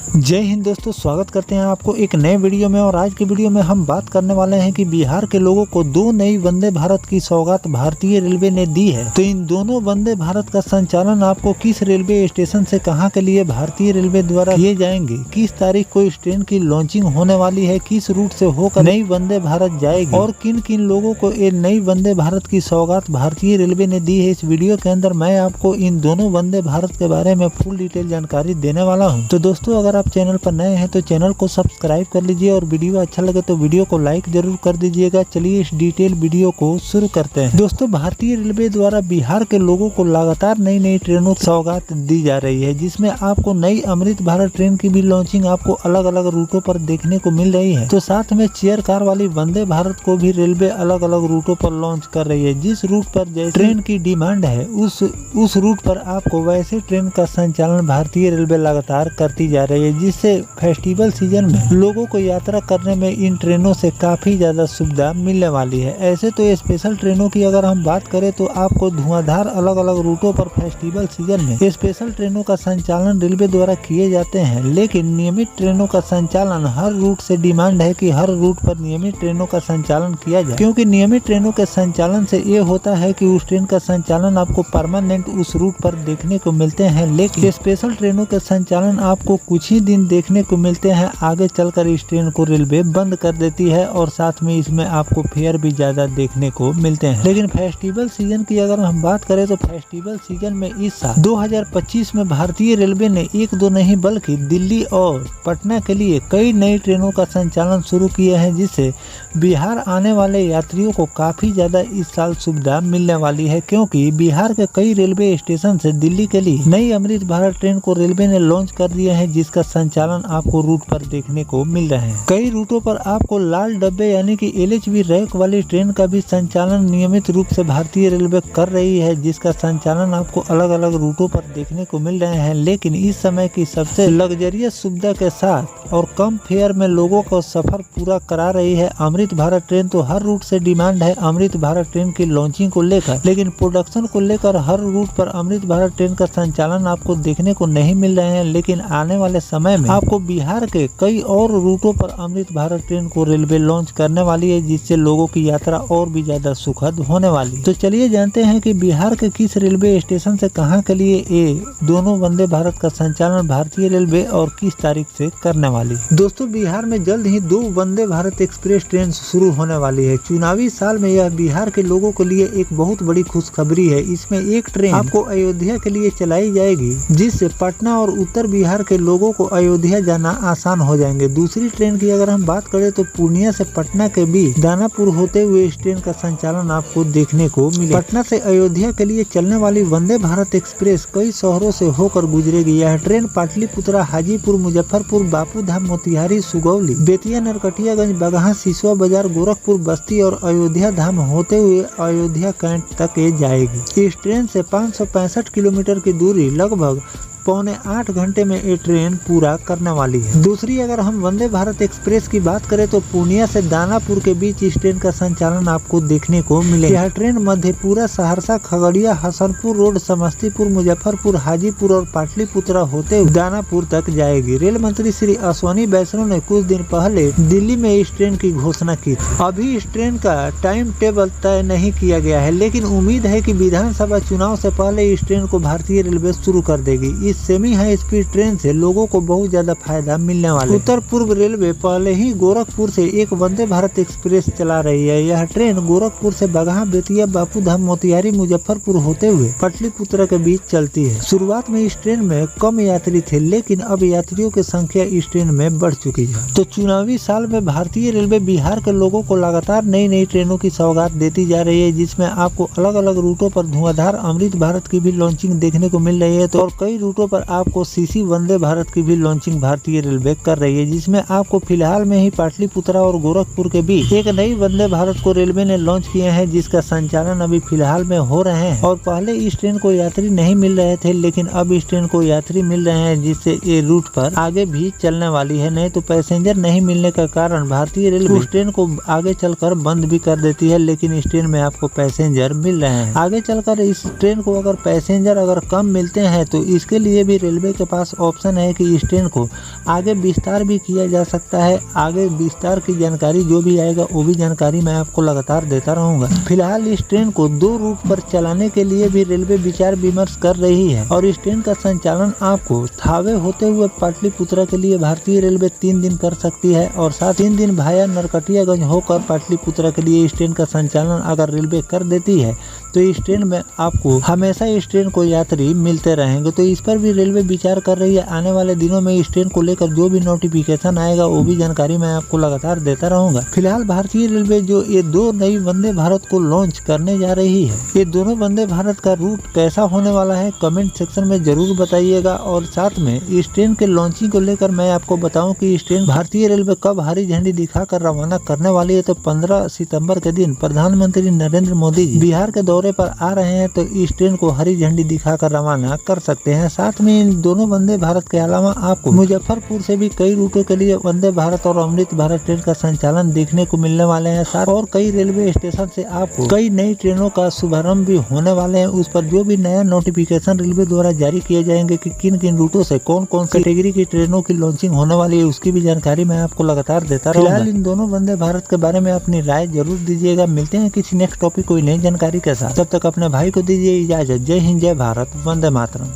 जय हिंद दोस्तों, स्वागत करते हैं आपको एक नए वीडियो में। और आज की वीडियो में हम बात करने वाले हैं कि बिहार के लोगों को 2 नई वंदे भारत की सौगात भारतीय रेलवे ने दी है। तो इन दोनों वंदे भारत का संचालन आपको किस रेलवे स्टेशन से कहां के लिए भारतीय रेलवे द्वारा किए जाएंगे, किस तारीख को इस ट्रेन की लॉन्चिंग होने वाली है, किस रूट से होकर नई वंदे भारत जाएगी और किन किन लोगों को ये नई वंदे भारत की सौगात भारतीय रेलवे ने दी है, इस वीडियो के अंदर मैं आपको इन दोनों वंदे भारत के बारे में फुल डिटेल जानकारी देने वाला हूँ। तो दोस्तों, अगर आप चैनल पर नए हैं तो चैनल को सब्सक्राइब कर लीजिए और वीडियो अच्छा लगे तो वीडियो को लाइक जरूर कर दीजिएगा। चलिए इस डिटेल वीडियो को शुरू करते हैं। दोस्तों, भारतीय रेलवे द्वारा बिहार के लोगों को लगातार नई नई ट्रेनों की सौगात दी जा रही है, जिसमें आपको नई अमृत भारत ट्रेन की भी लॉन्चिंग आपको अलग अलग रूटों पर देखने को मिल रही है। तो साथ में चेयर कार वाली वंदे भारत को भी रेलवे अलग अलग रूटों पर लॉन्च कर रही है। जिस रूट पर जैसे ट्रेन की डिमांड है उस रूट पर आपको वैसे ट्रेन का संचालन भारतीय रेलवे लगातार करती जा रही है, जिससे फेस्टिवल सीजन में लोगों को यात्रा करने में इन ट्रेनों से काफी ज्यादा सुविधा मिलने वाली है। ऐसे तो स्पेशल ट्रेनों की अगर हम बात करें तो आपको धुआंधार अलग अलग रूटों पर फेस्टिवल सीजन में स्पेशल ट्रेनों का संचालन रेलवे द्वारा किए जाते हैं, लेकिन नियमित ट्रेनों का संचालन हर रूट से डिमांड है कि हर रूट पर नियमित ट्रेनों का संचालन किया जाए, क्योंकि नियमित ट्रेनों के संचालन से ये होता है कि उस ट्रेन का संचालन आपको परमानेंट उस रूट पर देखने को मिलते हैं। लेकिन स्पेशल ट्रेनों के संचालन आपको कुछ ही दिन देखने को मिलते हैं, आगे चलकर इस ट्रेन को रेलवे बंद कर देती है और साथ में इसमें आपको फेयर भी ज्यादा देखने को मिलते हैं। लेकिन फेस्टिवल सीजन की अगर हम बात करें तो फेस्टिवल सीजन में इस साल 2025 में भारतीय रेलवे ने 1-2 नहीं बल्कि दिल्ली और पटना के लिए कई नई ट्रेनों का संचालन शुरू किया है, जिससे बिहार आने वाले यात्रियों को काफी ज्यादा इस साल सुविधा मिलने वाली है, क्योंकि बिहार के कई रेलवे स्टेशन से दिल्ली के लिए नई अमृत भारत ट्रेन को रेलवे ने लॉन्च कर दिया है, जिसका संचालन आपको रूट पर देखने को मिल रहे हैं। कई रूटों पर आपको लाल डब्बे यानी कि LHB रैक वाली ट्रेन का भी संचालन नियमित रूप से भारतीय रेलवे कर रही है, जिसका संचालन आपको अलग अलग रूटों पर देखने को मिल रहे हैं। लेकिन इस समय की सबसे लग्जरियस सुविधा के साथ और कम फेयर में लोगों को सफर पूरा करा रही है अमृत भारत ट्रेन। तो हर रूट से डिमांड है अमृत भारत ट्रेन की लॉन्चिंग को लेकर, लेकिन प्रोडक्शन को लेकर हर रूट पर अमृत भारत ट्रेन का संचालन आपको देखने को नहीं मिल रहे हैं। लेकिन आने वाले समय में आपको बिहार के कई और रूटों पर अमृत भारत ट्रेन को रेलवे लॉन्च करने वाली है, जिससे लोगों की यात्रा और भी ज्यादा सुखद होने वाली है। तो चलिए जानते हैं कि बिहार के किस रेलवे स्टेशन से कहां के लिए ये दोनों वंदे भारत का संचालन भारतीय रेलवे और किस तारीख से करने वाली है। दोस्तों, बिहार में जल्द ही 2 वंदे भारत एक्सप्रेस ट्रेन शुरू होने वाली है। चुनावी साल में यह बिहार के लोगों के लिए एक बहुत बड़ी खुशखबरी है। इसमें एक ट्रेन आपको अयोध्या के लिए चलाई जाएगी, जिससे पटना और उत्तर बिहार के लोगों को अयोध्या जाना आसान हो जाएंगे। दूसरी ट्रेन की अगर हम बात करें तो पूर्णिया से पटना के बीच दानापुर होते हुए इस ट्रेन का संचालन आपको देखने को मिलेगा। पटना से अयोध्या के लिए चलने वाली वंदे भारत एक्सप्रेस कई शहरों से होकर गुजरेगी। यह ट्रेन पाटलिपुत्रा, हाजीपुर, मुजफ्फरपुर, बापूधाम, मोतिहारी, सुगौली, बेतिया, नरकटियागंज, बगहा, सिसवा बाजार, गोरखपुर, बस्ती और अयोध्या धाम होते हुए अयोध्या कैंट तक जाएगी। इस ट्रेन से 565 किलोमीटर की दूरी लगभग 7.25 घंटे में ये ट्रेन पूरा करने वाली है। दूसरी अगर हम वंदे भारत एक्सप्रेस की बात करें तो पूर्णिया से दानापुर के बीच इस ट्रेन का संचालन आपको देखने को मिलेगा। यह ट्रेन मधेपुरा, सहरसा, खगड़िया, हसनपुर रोड, समस्तीपुर, मुजफ्फरपुर, हाजीपुर और पाटलिपुत्रा होते हुए दानापुर तक जाएगी। रेल मंत्री श्री अश्विनी वैष्णव ने कुछ दिन पहले दिल्ली में इस ट्रेन की घोषणा की थी। अभी इस ट्रेन का टाइम टेबल तय नहीं किया गया है, लेकिन उम्मीद है कि विधानसभा चुनाव से पहले इस ट्रेन को भारतीय रेलवे शुरू कर देगी। सेमी हाई स्पीड ट्रेन से लोगों को बहुत ज्यादा फायदा मिलने वाला है। उत्तर पूर्व रेलवे पहले ही गोरखपुर से एक वंदे भारत एक्सप्रेस चला रही है। यह ट्रेन गोरखपुर से बगहा, बेतिया, बापूधाम, मोतिहारी, मुजफ्फरपुर होते हुए पाटलिपुत्रा के बीच चलती है। शुरुआत में इस ट्रेन में कम यात्री थे, लेकिन अब यात्रियों की संख्या इस ट्रेन में बढ़ चुकी है। तो चुनावी साल में भारतीय रेलवे बिहार के लोगों को लगातार नई नई ट्रेनों की सौगात देती जा रही है, जिसमें आपको अलग अलग रूटों पर धुआंधार अमृत भारत की भी लॉन्चिंग देखने को मिल रही है। तो और कई रूटों पर आपको सीसी वंदे भारत की भी लॉन्चिंग भारतीय रेलवे कर रही है, जिसमें आपको फिलहाल में ही पाटलिपुत्रा और गोरखपुर के बीच एक नई वंदे भारत को रेलवे ने लॉन्च किए हैं, जिसका संचालन अभी फिलहाल में हो रहे हैं। और पहले इस ट्रेन को यात्री नहीं मिल रहे थे, लेकिन अब इस ट्रेन को यात्री मिल रहे हैं, जिससे ये रूट पर आगे भी चलने वाली है। नहीं तो पैसेंजर नहीं मिलने का कारण भारतीय रेलवे उस ट्रेन को आगे चलकर बंद भी कर देती है, लेकिन इस ट्रेन में आपको पैसेंजर मिल रहे हैं। आगे चलकर इस ट्रेन को अगर पैसेंजर कम मिलते हैं तो इसके लिए लिए भी रेलवे के पास ऑप्शन है कि इस ट्रेन को आगे विस्तार भी किया जा सकता है। आगे विस्तार की जानकारी जो भी आएगा वो भी जानकारी मैं आपको लगातार देता रहूंगा। फिलहाल इस ट्रेन को 2 रूट पर चलाने के लिए भी रेलवे विचार विमर्श कर रही है और इस ट्रेन का संचालन आपको थावे होते हुए पाटलिपुत्रा के लिए भारतीय रेलवे 3 दिन कर सकती है और साथ 3 दिन भाया नरकटियागंज होकर पाटलिपुत्रा के लिए इस ट्रेन का संचालन अगर रेलवे कर देती है तो इस ट्रेन में आपको हमेशा इस ट्रेन को यात्री मिलते रहेंगे। तो इस पर भी रेलवे विचार कर रही है। आने वाले दिनों में इस ट्रेन को लेकर जो भी नोटिफिकेशन आएगा वो भी जानकारी मैं आपको लगातार देता रहूंगा। फिलहाल भारतीय रेलवे जो ये 2 नई वंदे भारत को लॉन्च करने जा रही है, ये दोनों वंदे भारत का रूट कैसा होने वाला है कमेंट सेक्शन में जरूर बताइएगा। और साथ में इस ट्रेन के लॉन्चिंग को लेकर मैं आपको बताऊं कि इस ट्रेन भारतीय रेलवे कब हरी झंडी दिखाकर रवाना करने वाली है। तो 15 सितंबर के दिन प्रधानमंत्री नरेंद्र मोदी जी बिहार के दौरे पर आ रहे हैं तो इस ट्रेन को हरी झंडी दिखाकर रवाना कर सकते हैं। साथ में इन दोनों वंदे भारत के अलावा आपको मुजफ्फरपुर से भी कई रूटों के लिए वंदे भारत और अमृत भारत ट्रेन का संचालन देखने को मिलने वाले हैं। साथ और कई रेलवे स्टेशन से आपको कई नई ट्रेनों का शुभारंभ भी होने वाले हैं। उस पर जो भी नया नोटिफिकेशन रेलवे द्वारा जारी किए जाएंगे कि किन किन रूटों से कौन कौन सी कैटेगरी की ट्रेनों की लॉन्चिंग होने वाली है उसकी भी जानकारी मैं आपको लगातार देता रहूंगा। फिलहाल इन दोनों वंदे भारत के बारे में अपनी राय जरूर दीजिएगा। मिलते हैं किसी नेक्स्ट टॉपिक कोई नई जानकारी के साथ। तब तक अपने भाई को दीजिए इजाजत। जय हिंद, जय भारत, वंदे मातरम।